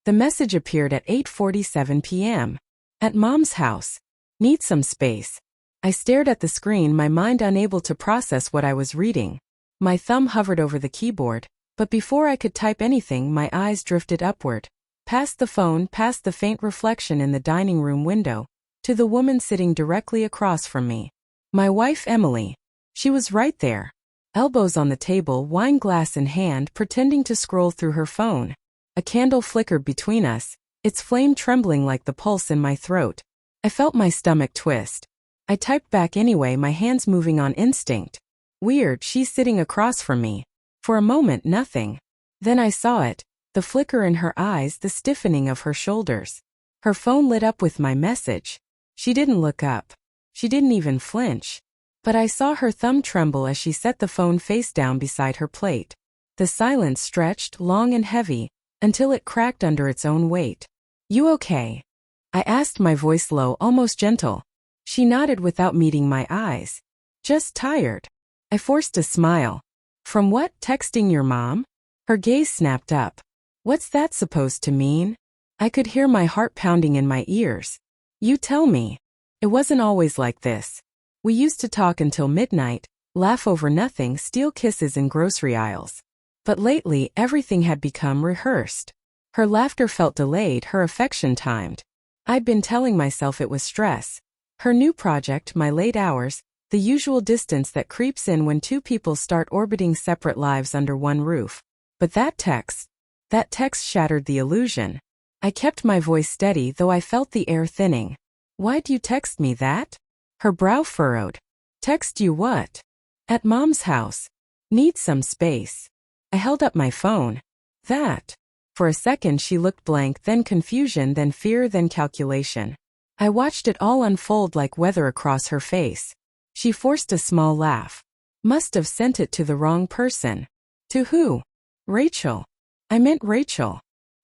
The message appeared at 8:47 p.m. At Mom's house. Need some space. I stared at the screen, my mind unable to process what I was reading. My thumb hovered over the keyboard, but before I could type anything, my eyes drifted upward, past the phone, past the faint reflection in the dining room window, to the woman sitting directly across from me. My wife Emily. She was right there. Elbows on the table, wine glass in hand, pretending to scroll through her phone. A candle flickered between us, its flame trembling like the pulse in my throat. I felt my stomach twist. I typed back anyway, my hands moving on instinct. Weird, she's sitting across from me. For a moment, nothing. Then I saw it, the flicker in her eyes, the stiffening of her shoulders. Her phone lit up with my message. She didn't look up. She didn't even flinch. But I saw her thumb tremble as she set the phone face down beside her plate. The silence stretched, long and heavy, until it cracked under its own weight. "You okay?" I asked, my voice low, almost gentle. She nodded without meeting my eyes. "Just tired." I forced a smile. "From what, texting your mom?" Her gaze snapped up. "What's that supposed to mean?" I could hear my heart pounding in my ears. "You tell me." "It wasn't always like this. We used to talk until midnight, laugh over nothing, steal kisses in grocery aisles. But lately, everything had become rehearsed." Her laughter felt delayed, her affection timed. I'd been telling myself it was stress. Her new project, my late hours, the usual distance that creeps in when two people start orbiting separate lives under one roof. But that text shattered the illusion. I kept my voice steady, though I felt the air thinning. "Why'd you text me that?" Her brow furrowed. "Text you what?" "At Mom's house. Need some space." I held up my phone. "That." For a second she looked blank, then confusion, then fear, then calculation. I watched it all unfold like weather across her face. She forced a small laugh. "Must have sent it to the wrong person." "To who?" "Rachel." "I meant Rachel.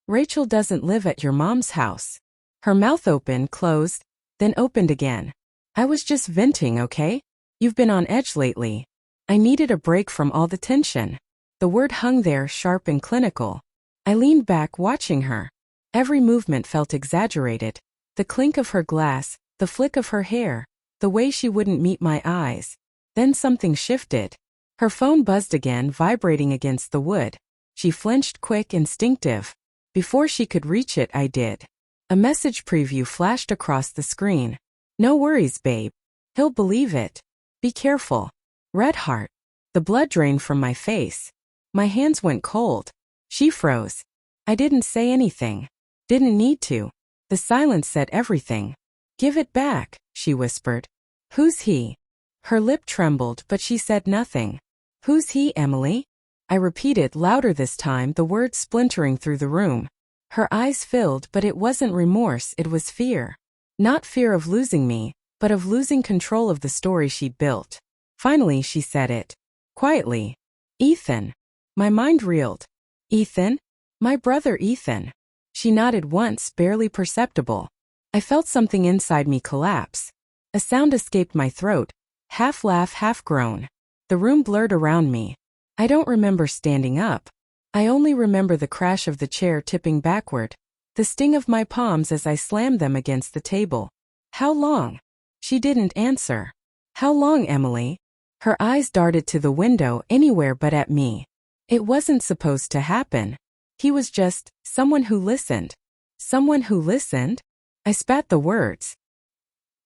Rachel doesn't live at your mom's house." Her mouth opened, closed, then opened again. "I was just venting, okay? You've been on edge lately." I needed a break from all the tension. The word hung there, sharp and clinical. I leaned back, watching her. Every movement felt exaggerated. The clink of her glass, the flick of her hair, the way she wouldn't meet my eyes. Then something shifted. Her phone buzzed again, vibrating against the wood. She flinched, quick, instinctive. Before she could reach it, I did. A message preview flashed across the screen. "No worries, babe. He'll believe it. Be careful. Red heart." The blood drained from my face. My hands went cold. She froze. I didn't say anything. Didn't need to. The silence said everything. "Give it back," she whispered. "Who's he?" Her lip trembled, but she said nothing. "Who's he, Emily?" I repeated, louder this time, the words splintering through the room. Her eyes filled, but it wasn't remorse, it was fear. Not fear of losing me, but of losing control of the story she'd built. Finally she said it. Quietly. "Ethan." My mind reeled. "Ethan? My brother Ethan." She nodded once, barely perceptible. I felt something inside me collapse. A sound escaped my throat, half laugh, half groan. The room blurred around me. I don't remember standing up. I only remember the crash of the chair tipping backward, the sting of my palms as I slammed them against the table. "How long?" She didn't answer. "How long, Emily?" Her eyes darted to the window, anywhere but at me. It wasn't supposed to happen. He was just someone who listened. Someone who listened? I spat the words.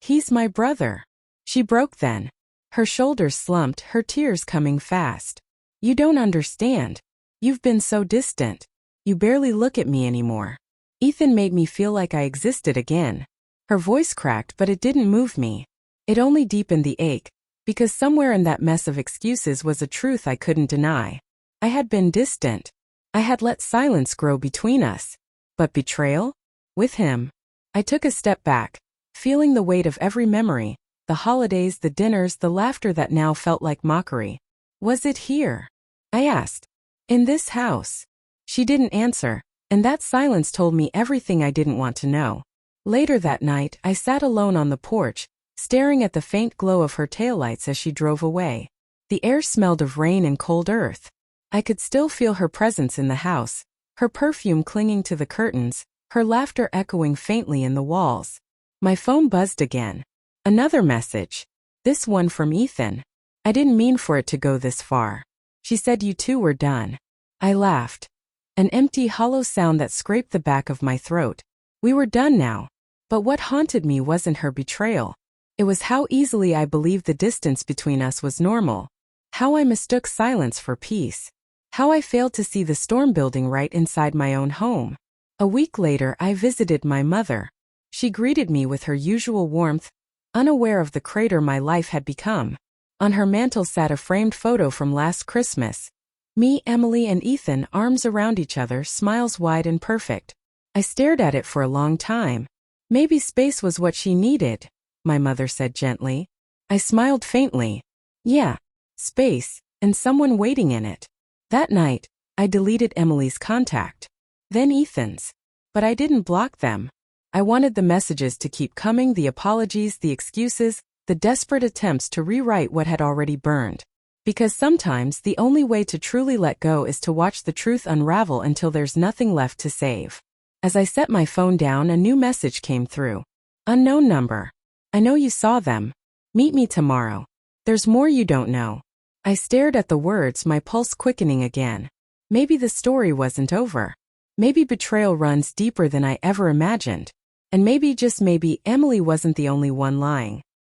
"He's my brother." She broke then. Her shoulders slumped, her tears coming fast. "You don't understand. You've been so distant. You barely look at me anymore." Ethan made me feel like I existed again. Her voice cracked, but it didn't move me. It only deepened the ache, because somewhere in that mess of excuses was a truth I couldn't deny. I had been distant. I had let silence grow between us. But betrayal? With him? I took a step back, feeling the weight of every memory, the holidays, the dinners, the laughter that now felt like mockery. "Was it here?" I asked. "In this house?" She didn't answer, and that silence told me everything I didn't want to know. Later that night, I sat alone on the porch, staring at the faint glow of her taillights as she drove away. The air smelled of rain and cold earth. I could still feel her presence in the house, her perfume clinging to the curtains, her laughter echoing faintly in the walls. My phone buzzed again. Another message. This one from Ethan. I didn't mean for it to go this far. She said you two were done. I laughed. An empty, hollow sound that scraped the back of my throat. We were done now. But what haunted me wasn't her betrayal. It was how easily I believed the distance between us was normal. How I mistook silence for peace. How I failed to see the storm building right inside my own home. A week later, I visited my mother. She greeted me with her usual warmth, unaware of the crater my life had become. On her mantel sat a framed photo from last Christmas. Me, Emily, and Ethan, arms around each other, smiles wide and perfect. I stared at it for a long time. Maybe space was what she needed, my mother said gently. I smiled faintly. Yeah, space, and someone waiting in it. That night, I deleted Emily's contact. Then Ethan's. But I didn't block them. I wanted the messages to keep coming, the apologies, the excuses, the desperate attempts to rewrite what had already burned. Because sometimes the only way to truly let go is to watch the truth unravel until there's nothing left to save. As I set my phone down, a new message came through. Unknown number. I know you saw them. Meet me tomorrow. There's more you don't know. I stared at the words, my pulse quickening again. Maybe the story wasn't over. Maybe betrayal runs deeper than I ever imagined. And maybe, just maybe, Emily wasn't the only one lying.